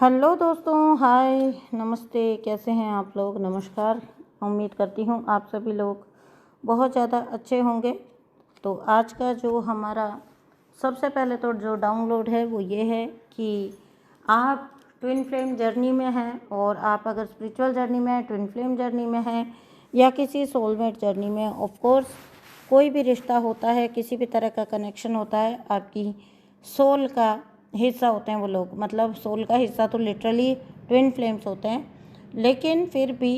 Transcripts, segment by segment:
Hello दोस्तों, हाय, नमस्ते। कैसे हैं आप लोग? नमस्कार। उम्मीद करती हूँ आप सभी लोग बहुत ज़्यादा अच्छे होंगे। तो आज का जो हमारा सबसे पहले तो जो डाउनलोड है वो ये है कि आप ट्विन फ्लेम जर्नी में हैं, और आप अगर स्पिरिचुअल जर्नी में हैं, ट्विन फ्लेम जर्नी में हैं, या किसी सोलमेट जर्नी में, ऑफ कोर्स कोई भी रिश्ता होता है, किसी भी तरह का कनेक्शन होता है, आपकी सोल का हिस्सा होते हैं वो लोग। मतलब सोल का हिस्सा तो लिटरली ट्विन फ्लेम्स होते हैं, लेकिन फिर भी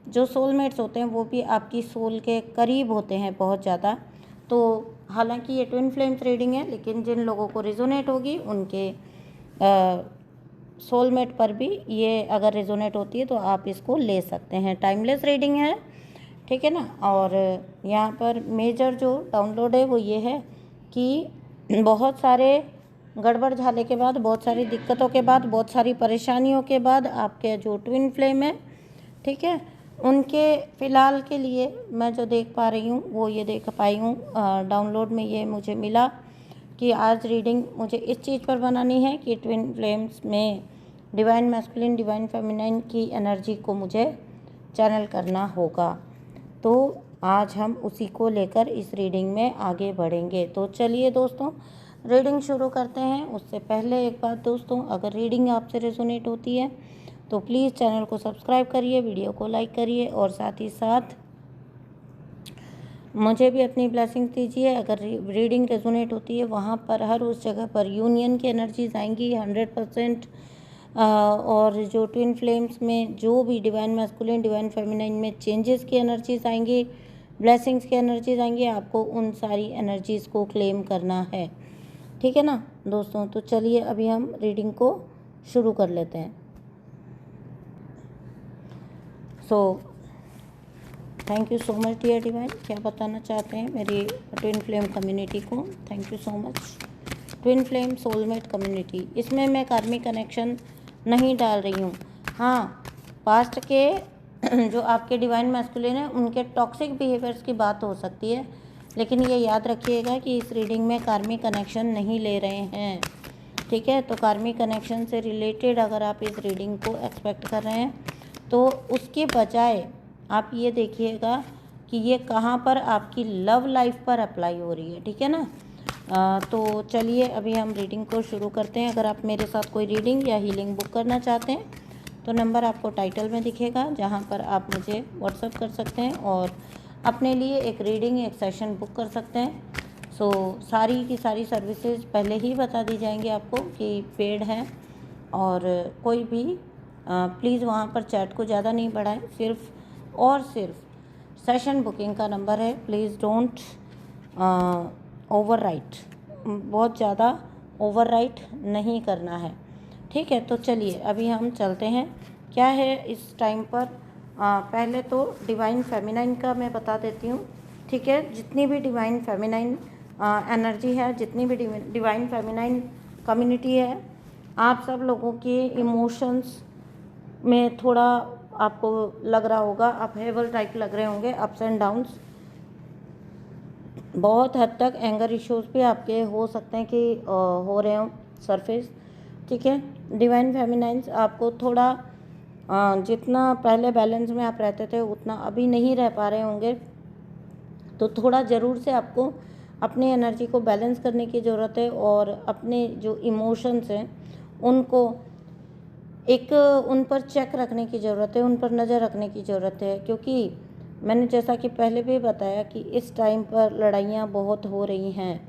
जो सोलमेट्स होते हैं वो भी आपकी सोल के करीब होते हैं बहुत ज़्यादा। तो हालांकि ये ट्विन फ्लेम्स रीडिंग है, लेकिन जिन लोगों को रिजोनेट होगी उनके सोलमेट पर भी ये अगर रिजोनेट होती है तो आप इसको ले सकते हैं। टाइमलेस रीडिंग है, ठीक है ना। और यहाँ पर मेजर जो डाउनलोड है वो ये है कि बहुत सारे गड़बड़ झाले के बाद, बहुत सारी दिक्कतों के बाद, बहुत सारी परेशानियों के बाद आपके जो ट्विन फ्लेम है, ठीक है, उनके फ़िलहाल के लिए मैं जो देख पा रही हूँ वो ये देख पाई हूँ डाउनलोड में। ये मुझे मिला कि आज रीडिंग मुझे इस चीज़ पर बनानी है कि ट्विन फ्लेम्स में डिवाइन मैस्कुलिन, डिवाइन फेमिनाइन की एनर्जी को मुझे चैनल करना होगा। तो आज हम उसी को लेकर इस रीडिंग में आगे बढ़ेंगे। तो चलिए दोस्तों, रीडिंग शुरू करते हैं। उससे पहले एक बात दोस्तों, अगर रीडिंग आपसे रेजोनेट होती है तो प्लीज़ चैनल को सब्सक्राइब करिए, वीडियो को लाइक करिए, और साथ ही साथ मुझे भी अपनी ब्लेसिंग दीजिए। अगर रीडिंग रेजोनेट होती है वहाँ पर हर उस जगह पर यूनियन की एनर्जीज आएंगी 100%। और जो ट्विन फ्लेम्स में जो भी डिवाइन मैस्कुलिन, डिवाइन फेमिनाइन में चेंजेस की एनर्जीज आएंगी, ब्लेसिंग्स की एनर्जीज आएंगी, आपको उन सारी एनर्जीज़ को क्लेम करना है, ठीक है ना दोस्तों। तो चलिए अभी हम रीडिंग को शुरू कर लेते हैं। So thank you so much dear divine. क्या बताना चाहते हैं मेरी ट्विन फ्लेम कम्युनिटी को? Thank you so much twin flame soulmate community. इसमें मैं कार्मिक कनेक्शन नहीं डाल रही हूँ। हाँ, पास्ट के जो आपके डिवाइन मैस्कुलिन है उनके टॉक्सिक बिहेवियर्स की बात हो सकती है, लेकिन ये याद रखिएगा कि इस रीडिंग में कार्मिक कनेक्शन नहीं ले रहे हैं, ठीक है। तो कार्मिक कनेक्शन से रिलेटेड अगर आप इस रीडिंग को एक्सपेक्ट कर रहे हैं तो उसके बजाय आप ये देखिएगा कि ये कहाँ पर आपकी लव लाइफ पर अप्लाई हो रही है, ठीक है ना। तो चलिए अभी हम रीडिंग को शुरू करते हैं। अगर आप मेरे साथ कोई रीडिंग या हीलिंग बुक करना चाहते हैं तो नंबर आपको टाइटल में दिखेगा, जहाँ पर आप मुझे व्हाट्सएप कर सकते हैं और अपने लिए एक रीडिंग, एक सेशन बुक कर सकते हैं। सो सारी की सारी सर्विसेज पहले ही बता दी जाएंगी आपको कि पेड हैं, और कोई भी प्लीज़ वहाँ पर चैट को ज़्यादा नहीं बढ़ाएं। सिर्फ और सिर्फ सेशन बुकिंग का नंबर है। प्लीज़ डोंट ओवर राइट, बहुत ज़्यादा ओवर राइट नहीं करना है, ठीक है। तो चलिए अभी हम चलते हैं। क्या है इस टाइम पर? पहले तो डिवाइन फेमिनाइन का मैं बता देती हूँ, ठीक है। जितनी भी डिवाइन फेमिनाइन एनर्जी है, जितनी भी डिवाइन फेमिनाइन कम्युनिटी है, आप सब लोगों के इमोशंस में थोड़ा आपको लग रहा होगा, अपहेवल टाइप लग रहे होंगे, अप्स एंड डाउन्स। बहुत हद तक एंगर इश्यूज भी आपके हो सकते हैं कि हो रहे हों सरफेस, ठीक है। डिवाइन फेमिनाइंस आपको थोड़ा जितना पहले बैलेंस में आप रहते थे उतना अभी नहीं रह पा रहे होंगे, तो थोड़ा ज़रूर से आपको अपनी एनर्जी को बैलेंस करने की ज़रूरत है, और अपने जो इमोशंस हैं उनको एक उन पर चेक रखने की ज़रूरत है, उन पर नज़र रखने की ज़रूरत है। क्योंकि मैंने जैसा कि पहले भी बताया कि इस टाइम पर लड़ाइयाँ बहुत हो रही हैं,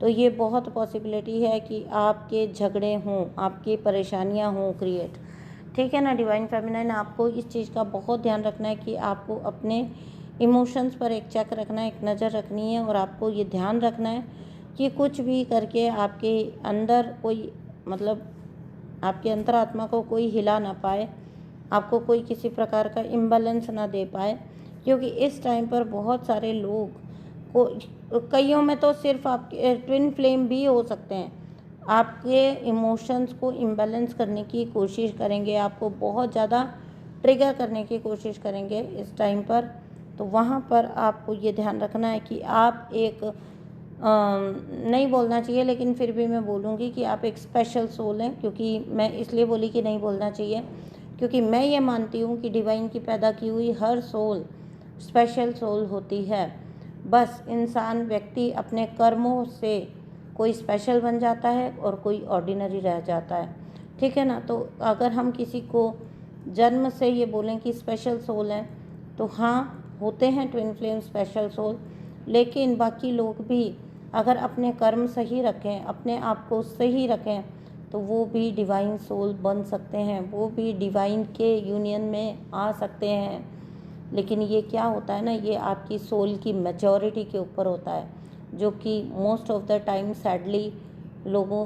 तो ये बहुत पॉसिबिलिटी है कि आपके झगड़े हों, आपकी परेशानियाँ हों क्रिएट, ठीक है ना। डिवाइन फेमिनाइन आपको इस चीज़ का बहुत ध्यान रखना है कि आपको अपने इमोशंस पर एक चेक रखना है, एक नज़र रखनी है, और आपको ये ध्यान रखना है कि कुछ भी करके आपके अंदर कोई, मतलब आपके अंतरात्मा को कोई हिला ना पाए, आपको कोई किसी प्रकार का इम्बैलेंस ना दे पाए। क्योंकि इस टाइम पर बहुत सारे लोग को, कईयों में तो सिर्फ आपके ट्विन फ्लेम भी हो सकते हैं, आपके इमोशंस को इम्बैलेंस करने की कोशिश करेंगे, आपको बहुत ज़्यादा ट्रिगर करने की कोशिश करेंगे इस टाइम पर। तो वहाँ पर आपको ये ध्यान रखना है कि आप एक नहीं बोलना चाहिए, लेकिन फिर भी मैं बोलूँगी कि आप एक स्पेशल सोल हैं। क्योंकि मैं इसलिए बोली कि नहीं बोलना चाहिए, क्योंकि मैं ये मानती हूँ कि डिवाइन की पैदा की हुई हर सोल स्पेशल सोल होती है। बस इंसान व्यक्ति अपने कर्मों से कोई स्पेशल बन जाता है और कोई ऑर्डिनरी रह जाता है, ठीक है ना। तो अगर हम किसी को जन्म से ये बोलें कि स्पेशल सोल हैं, तो हाँ होते हैं ट्विन फ्लेम स्पेशल सोल, लेकिन बाकी लोग भी अगर अपने कर्म सही रखें, अपने आप को सही रखें, तो वो भी डिवाइन सोल बन सकते हैं, वो भी डिवाइन के यूनियन में आ सकते हैं। लेकिन ये क्या होता है ना, ये आपकी सोल की मैच्योरिटी के ऊपर होता है, जो कि most of the time sadly लोगों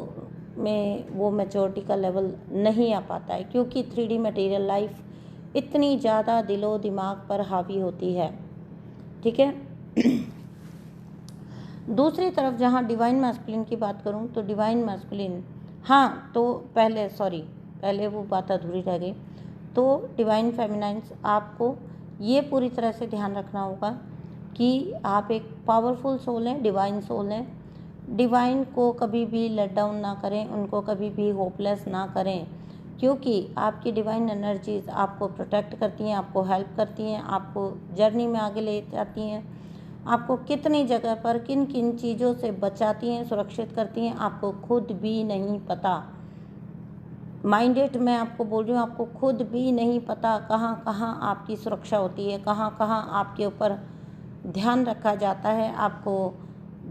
में वो मैच्योरिटी का लेवल नहीं आ पाता है, क्योंकि 3D मटेरियल लाइफ इतनी ज़्यादा दिलो दिमाग पर हावी होती है, ठीक है। दूसरी तरफ जहाँ डिवाइन मैस्कुलिन की बात करूँ तो डिवाइन मैस्कुलिन, हाँ तो पहले वो बात अधूरी रह गई। तो डिवाइन फेमिनाइन्स, आपको ये पूरी तरह से ध्यान रखना होगा कि आप एक पावरफुल सोल हैं, डिवाइन सोल हैं। डिवाइन को कभी भी लेट डाउन ना करें, उनको कभी भी होपलेस ना करें, क्योंकि आपकी डिवाइन एनर्जीज आपको प्रोटेक्ट करती हैं, आपको हेल्प करती हैं, आपको जर्नी में आगे ले जाती हैं, आपको कितनी जगह पर किन किन चीज़ों से बचाती हैं, सुरक्षित करती हैं, आपको खुद भी नहीं पता। माइंडेड मैं आपको बोल रही हूँ, आपको खुद भी नहीं पता कहाँ कहाँ आपकी सुरक्षा होती है, कहाँ कहाँ आपके ऊपर ध्यान रखा जाता है, आपको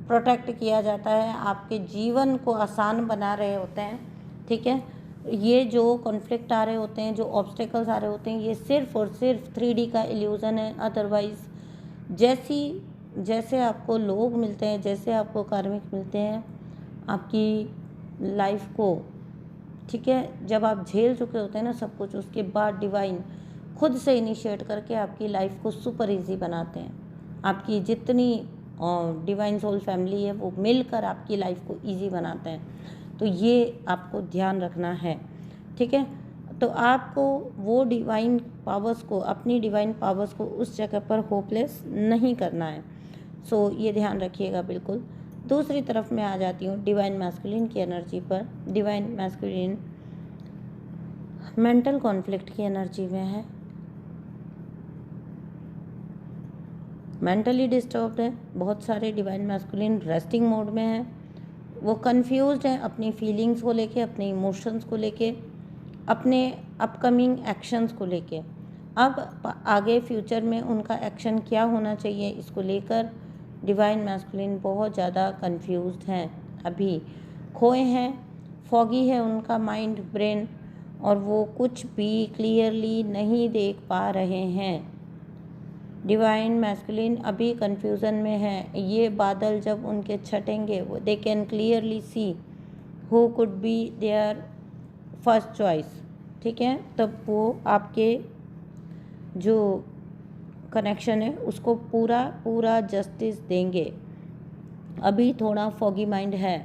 प्रोटेक्ट किया जाता है, आपके जीवन को आसान बना रहे होते हैं, ठीक है। ये जो कॉन्फ्लिक्ट आ रहे होते हैं, जो ऑब्स्टेकल्स आ रहे होते हैं, ये सिर्फ और सिर्फ 3D का इल्यूज़न है। अदरवाइज़ जैसे आपको लोग मिलते हैं, जैसे आपको कार्मिक मिलते हैं आपकी लाइफ को, ठीक है, जब आप झेल चुके होते हैं ना सब कुछ, उसके बाद डिवाइन खुद से इनिशिएट करके आपकी लाइफ को सुपर इजी बनाते हैं। आपकी जितनी डिवाइन सोल फैमिली है वो मिलकर आपकी लाइफ को इजी बनाते हैं। तो ये आपको ध्यान रखना है, ठीक है। तो आपको वो डिवाइन पावर्स को, अपनी डिवाइन पावर्स को उस जगह पर होपलेस नहीं करना है। सो ये ध्यान रखिएगा बिल्कुल। दूसरी तरफ मैं आ जाती हूँ डिवाइन मैस्कुलिन की एनर्जी पर। डिवाइन मैस्कुलिन मेंटल कॉन्फ्लिक्ट की एनर्जी में है, मेंटली डिस्टर्ब्ड है। बहुत सारे डिवाइन मैस्कुलिन रेस्टिंग मोड में है, वो कंफ्यूज्ड हैं अपनी फीलिंग्स को लेके, अपने इमोशंस को लेके, अपने अपकमिंग एक्शंस को लेके। अब आगे फ्यूचर में उनका एक्शन क्या होना चाहिए, इसको लेकर डिवाइन मैस्कुलिन बहुत ज़्यादा कंफ्यूज्ड हैं, अभी खोए हैं, फॉगी है उनका माइंड, ब्रेन, और वो कुछ भी क्लियरली नहीं देख पा रहे हैं। डिवाइन मैस्कुलिन अभी कंफ्यूजन में है। ये बादल जब उनके छटेंगे, वो they can clearly see who could be their first choice, ठीक है। तब वो आपके जो कनेक्शन है उसको पूरा जस्टिस देंगे। अभी थोड़ा फॉगी माइंड है,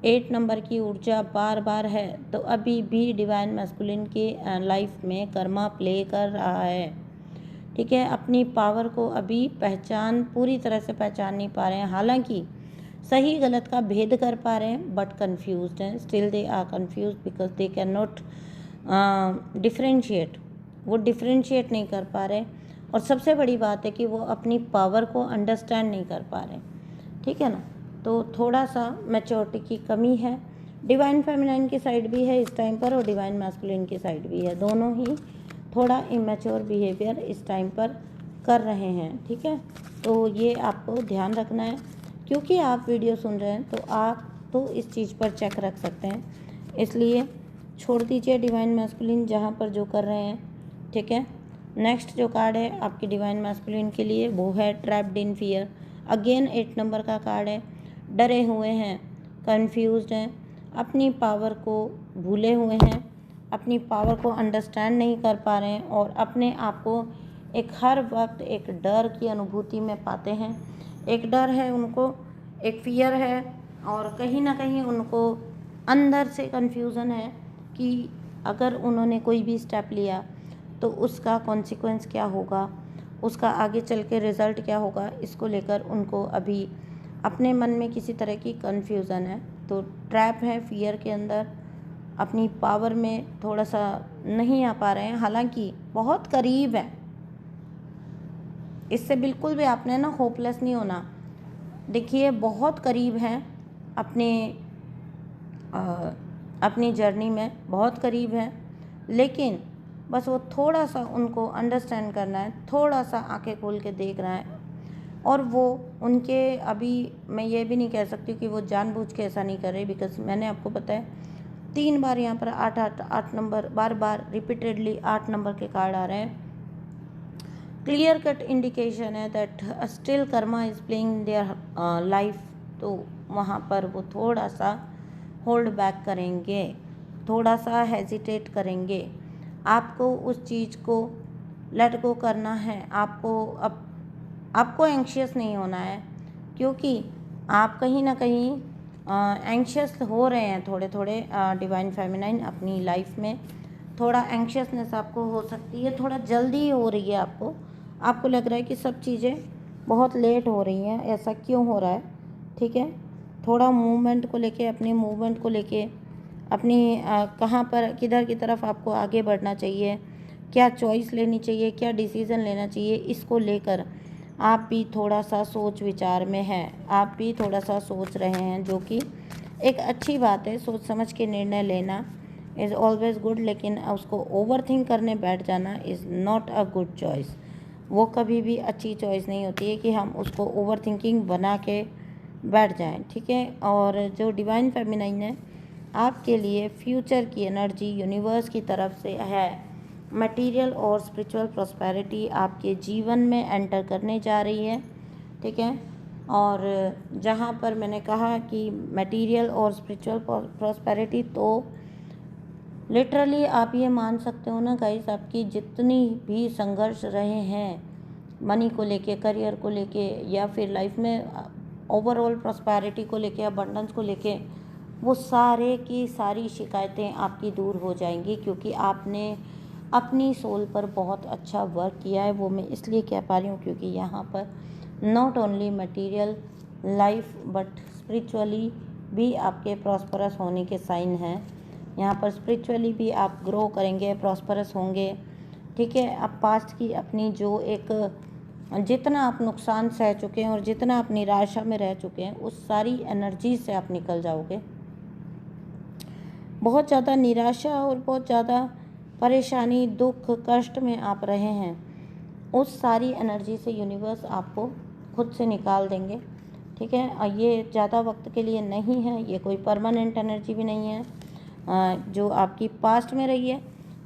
8 नंबर की ऊर्जा बार बार है, तो अभी भी डिवाइन मैस्कुलिन की लाइफ में कर्मा प्ले कर रहा है, ठीक है। अपनी पावर को अभी पूरी तरह से पहचान नहीं पा रहे हैं। हालांकि सही गलत का भेद कर पा रहे हैं, बट कंफ्यूज्ड हैं। Still they are confused because they cannot नॉट डिफ्रेंशिएट, वो डिफ्रेंशिएट नहीं कर पा रहे। और सबसे बड़ी बात है कि वो अपनी पावर को अंडरस्टैंड नहीं कर पा रहे, ठीक है ना। तो थोड़ा सा मैच्योरिटी की कमी है। डिवाइन फेमिनाइन की साइड भी है इस टाइम पर, और डिवाइन मैस्कुलिन की साइड भी है, दोनों ही थोड़ा इमेच्योर बिहेवियर इस टाइम पर कर रहे हैं, ठीक है। तो ये आपको ध्यान रखना है। क्योंकि आप वीडियो सुन रहे हैं तो आप तो इस चीज़ पर चेक रख सकते हैं, इसलिए छोड़ दीजिए डिवाइन मैस्कुलिन जहाँ पर जो कर रहे हैं, ठीक है। नेक्स्ट जो कार्ड है आपकी डिवाइन मैस्कुलिन के लिए वो है trapped in fear. Again 8 number का कार्ड है। डरे हुए हैं, कंफ्यूज्ड हैं, अपनी पावर को भूले हुए हैं, अपनी पावर को अंडरस्टैंड नहीं कर पा रहे हैं, और अपने आप को एक हर वक्त एक डर की अनुभूति में पाते हैं। एक डर है उनको, एक फियर है, और कहीं ना कहीं उनको अंदर से कंफ्यूजन है कि अगर उन्होंने कोई भी स्टेप लिया तो उसका कॉन्सिक्वेंस क्या होगा, उसका आगे चल के रिज़ल्ट क्या होगा। इसको लेकर उनको अभी अपने मन में किसी तरह की कन्फ्यूज़न है, तो ट्रैप है फियर के अंदर, अपनी पावर में थोड़ा सा नहीं आ पा रहे हैं, हालांकि बहुत करीब है। इससे बिल्कुल भी आपने ना होपलेस नहीं होना। देखिए बहुत करीब हैं अपनी जर्नी में, बहुत करीब हैं, लेकिन बस वो थोड़ा सा उनको अंडरस्टैंड करना है, थोड़ा सा आंखें खोल के देख रहा है। और वो उनके अभी मैं ये भी नहीं कह सकती कि वो जानबूझ के ऐसा नहीं कर रहे, बिकॉज मैंने आपको बताया 3 बार यहाँ पर 8 नंबर, बार बार रिपीटेडली 8 नंबर के कार्ड आ रहे हैं। क्लियर कट इंडिकेशन है that still Karma is playing their life. तो वहाँ पर वो थोड़ा सा होल्ड बैक करेंगे, थोड़ा सा हेजिटेट करेंगे। आपको उस चीज़ को लेट गो करना है, आपको एंक्शियस नहीं होना है, क्योंकि आप कहीं ना कहीं एंक्शियस हो रहे हैं थोड़े थोड़े। डिवाइन फेमिनाइन अपनी लाइफ में थोड़ा एंक्शियसनेस आपको हो सकती है, थोड़ा जल्दी हो रही है। आपको लग रहा है कि सब चीज़ें बहुत लेट हो रही हैं, ऐसा क्यों हो रहा है, ठीक है। थोड़ा मूवमेंट को लेके, अपनी मूवमेंट को लेके, अपनी कहाँ पर किधर की तरफ आपको आगे बढ़ना चाहिए, क्या चॉइस लेनी चाहिए, क्या डिसीज़न लेना चाहिए, इसको लेकर आप भी थोड़ा सा सोच विचार में हैं, आप भी थोड़ा सा सोच रहे हैं, जो कि एक अच्छी बात है। सोच समझ के निर्णय लेना इज़ ऑलवेज़ गुड, लेकिन उसको ओवर थिंक करने बैठ जाना is not a good choice. वो कभी भी अच्छी चॉइस नहीं होती है कि हम उसको ओवर थिंकिंग बना के बैठ जाएं, ठीक है। और जो डिवाइन फेमिनाइन है आपके लिए फ्यूचर की एनर्जी यूनिवर्स की तरफ से है। मटेरियल और स्पिरिचुअल प्रॉस्पेरिटी आपके जीवन में एंटर करने जा रही है, ठीक है। और जहाँ पर मैंने कहा कि मटेरियल और स्पिरिचुअल प्रॉस्पेरिटी, तो लिटरली आप ये मान सकते हो ना गाइस, आपकी जितनी भी संघर्ष रहे हैं मनी को लेके, करियर को लेके, या फिर लाइफ में ओवरऑल प्रॉस्पेरिटी को लेके, अबंडेंस को लेके, वो सारे की सारी शिकायतें आपकी दूर हो जाएंगी, क्योंकि आपने अपनी सोल पर बहुत अच्छा वर्क किया है। वो मैं इसलिए कह पा रही हूँ क्योंकि यहाँ पर not only material life but spiritually भी आपके प्रॉस्परस होने के साइन हैं। यहाँ पर स्पिरिचुअली भी आप ग्रो करेंगे, प्रॉस्परस होंगे, ठीक है। आप पास्ट की अपनी जो एक जितना आप नुकसान सह चुके हैं और जितना आप निराशा में रह चुके हैं, उस सारी एनर्जी से आप निकल जाओगे। बहुत ज़्यादा निराशा और बहुत ज़्यादा परेशानी, दुख, कष्ट में आप रहे हैं, उस सारी एनर्जी से यूनिवर्स आपको खुद से निकाल देंगे, ठीक है। और ये ज़्यादा वक्त के लिए नहीं है, ये कोई परमानेंट एनर्जी भी नहीं है जो आपकी पास्ट में रही है,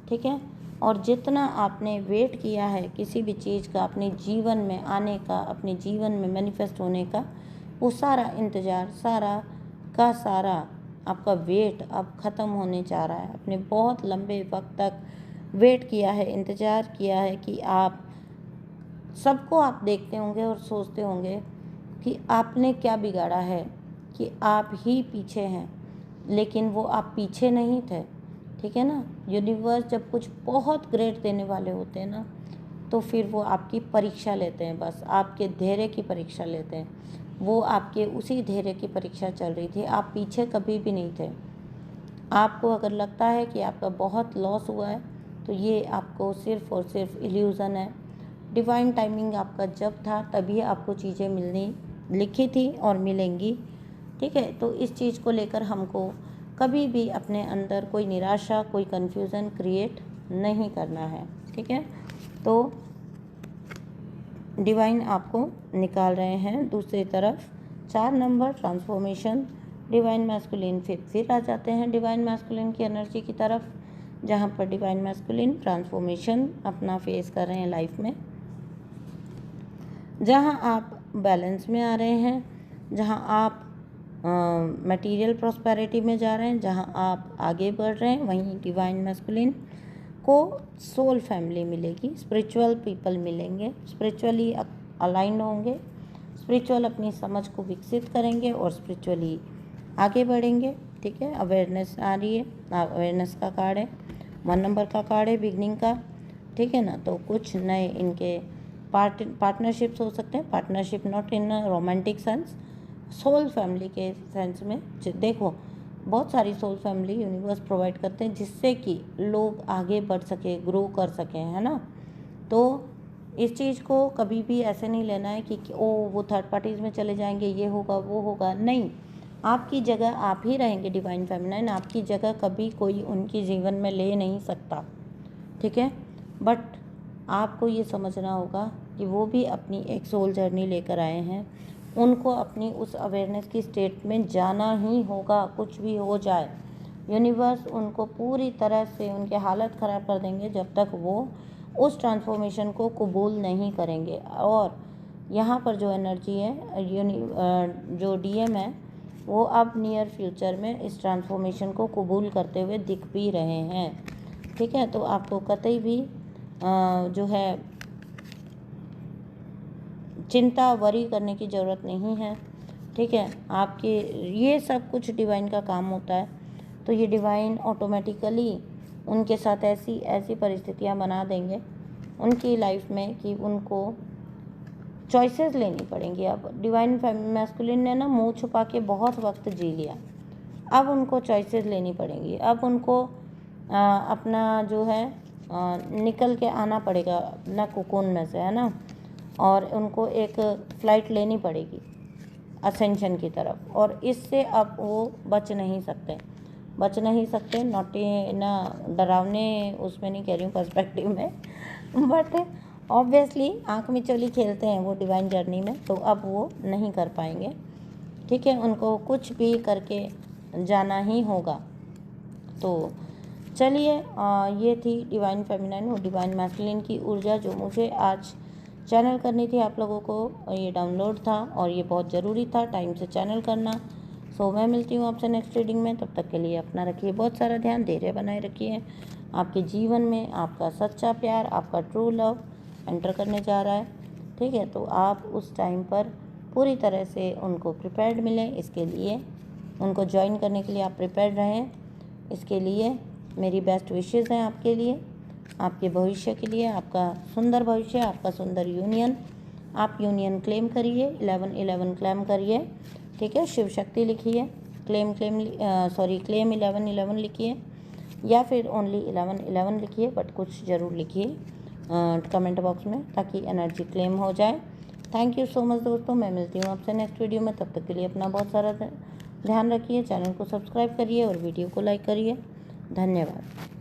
ठीक है। और जितना आपने वेट किया है किसी भी चीज़ का अपने जीवन में आने का, अपने जीवन में मैनिफेस्ट होने का, वो सारा इंतज़ार, सारा का सारा आपका वेट अब ख़त्म होने जा रहा है। आपने बहुत लंबे वक्त तक वेट किया है, इंतज़ार किया है कि आप सबको आप देखते होंगे और सोचते होंगे कि आपने क्या बिगाड़ा है कि आप ही पीछे हैं, लेकिन वो आप पीछे नहीं थे, ठीक है ना। यूनिवर्स जब कुछ बहुत ग्रेट देने वाले होते हैं ना, तो फिर वो आपकी परीक्षा लेते हैं, बस आपके धैर्य की परीक्षा लेते हैं। वो आपके उसी धैर्य की परीक्षा चल रही थी, आप पीछे कभी भी नहीं थे। आपको अगर लगता है कि आपका बहुत लॉस हुआ है, तो ये आपको सिर्फ़ और सिर्फ इल्यूज़न है। डिवाइन टाइमिंग आपका जब था तभी आपको चीज़ें मिलनी लिखी थी और मिलेंगी, ठीक है। तो इस चीज़ को लेकर हमको कभी भी अपने अंदर कोई निराशा, कोई कन्फ्यूज़न क्रिएट नहीं करना है, ठीक है। तो डिवाइन आपको निकाल रहे हैं दूसरी तरफ 4 नंबर ट्रांसफॉर्मेशन, डिवाइन मैस्कुलिन। फिर आ जाते हैं डिवाइन मैस्कुलिन की एनर्जी की तरफ, जहाँ पर डिवाइन मैस्कुलिन ट्रांसफॉर्मेशन अपना फेस कर रहे हैं लाइफ में, जहाँ आप बैलेंस में आ रहे हैं, जहाँ आप मटेरियल प्रॉस्पेरिटी में जा रहे हैं, जहाँ आप आगे बढ़ रहे हैं, वहीं डिवाइन मैस्कुलिन को सोल फैमिली मिलेगी, स्पिरिचुअल पीपल मिलेंगे, स्पिरिचुअली अलाइंड होंगे, स्पिरिचुअल अपनी समझ को विकसित करेंगे और स्पिरिचुअली आगे बढ़ेंगे, ठीक है। अवेयरनेस आ रही है, अवेयरनेस का कार्ड है, 1 नंबर का कार्ड है बिगनिंग का, ठीक है ना। तो कुछ नए इनके पार्टनरशिप्स हो सकते हैं, partnership not in romantic sense, soul family के सेंस में देखो, बहुत सारी सोल फैमिली यूनिवर्स प्रोवाइड करते हैं जिससे कि लोग आगे बढ़ सके, ग्रो कर सकें, है ना। तो इस चीज़ को कभी भी ऐसे नहीं लेना है कि ओ वो थर्ड पार्टीज़ में चले जाएंगे, ये होगा वो होगा, नहीं। आपकी जगह आप ही रहेंगे डिवाइन फेमिनाइन, आपकी जगह कभी कोई उनकी जीवन में ले नहीं सकता, ठीक है। बट आपको ये समझना होगा कि वो भी अपनी एक सोल जर्नी लेकर आए हैं, उनको अपनी उस अवेयरनेस की स्टेट में जाना ही होगा। कुछ भी हो जाए, यूनिवर्स उनको पूरी तरह से उनके हालत ख़राब कर देंगे जब तक वो उस ट्रांसफॉर्मेशन को कबूल नहीं करेंगे। और यहाँ पर जो एनर्जी है, जो डीएम है, वो अब नियर फ्यूचर में इस ट्रांसफॉर्मेशन को कबूल करते हुए दिख भी रहे हैं, ठीक है। तो आपको कतई भी जो है चिंता वरी करने की ज़रूरत नहीं है, ठीक है। आपके ये सब कुछ डिवाइन का काम होता है, तो ये डिवाइन ऑटोमेटिकली उनके साथ ऐसी ऐसी परिस्थितियां बना देंगे उनकी लाइफ में कि उनको चॉइसेस लेनी पड़ेंगी। अब डिवाइन मैस्कुलिन ने ना मुंह छुपा के बहुत वक्त जी लिया, अब उनको चॉइसेस लेनी पड़ेंगी। अब उनको अपना जो है निकल के आना पड़ेगा अपना कोकोन में से, है ना। और उनको एक फ़्लाइट लेनी पड़ेगी असेंशन की तरफ, और इससे अब वो बच नहीं सकते। नॉटी ना डरावने उसमें नहीं कह रही हूँ, पर्सपेक्टिव में, बट ऑब्वियसली आँख में चोली खेलते हैं वो डिवाइन जर्नी में, तो अब वो नहीं कर पाएंगे, ठीक है। उनको कुछ भी करके जाना ही होगा। तो चलिए, ये थी डिवाइन फेमिनाइन और डिवाइन मैस्कुलिन की ऊर्जा जो मुझे आज चैनल करनी थी आप लोगों को। ये डाउनलोड था और ये बहुत ज़रूरी था टाइम से चैनल करना। सो मैं मिलती हूँ आपसे नेक्स्ट रीडिंग में। तब तक के लिए अपना रखिए बहुत सारा ध्यान, धैर्य बनाए रखिए। आपके जीवन में आपका सच्चा प्यार, आपका ट्रू लव एंटर करने जा रहा है, ठीक है। तो आप उस टाइम पर पूरी तरह से उनको प्रिपेयर्ड मिलें, इसके लिए उनको ज्वाइन करने के लिए आप प्रिपेयर्ड रहें। इसके लिए मेरी बेस्ट विशेज़ हैं आपके लिए, आपके भविष्य के लिए, आपका सुंदर भविष्य, आपका सुंदर यूनियन। आप यूनियन क्लेम करिए, 11-11 क्लेम करिए, ठीक है। शिव शक्ति लिखिए, क्लेम 11-11 लिखिए, या फिर ओनली 11-11 लिखिए, बट कुछ ज़रूर लिखिए कमेंट बॉक्स में ताकि एनर्जी क्लेम हो जाए। थैंक यू सो मच दोस्तों, मैं मिलती हूँ आपसे नेक्स्ट वीडियो में। तब तक के लिए अपना बहुत सारा ध्यान रखिए, चैनल को सब्सक्राइब करिए और वीडियो को लाइक करिए। धन्यवाद।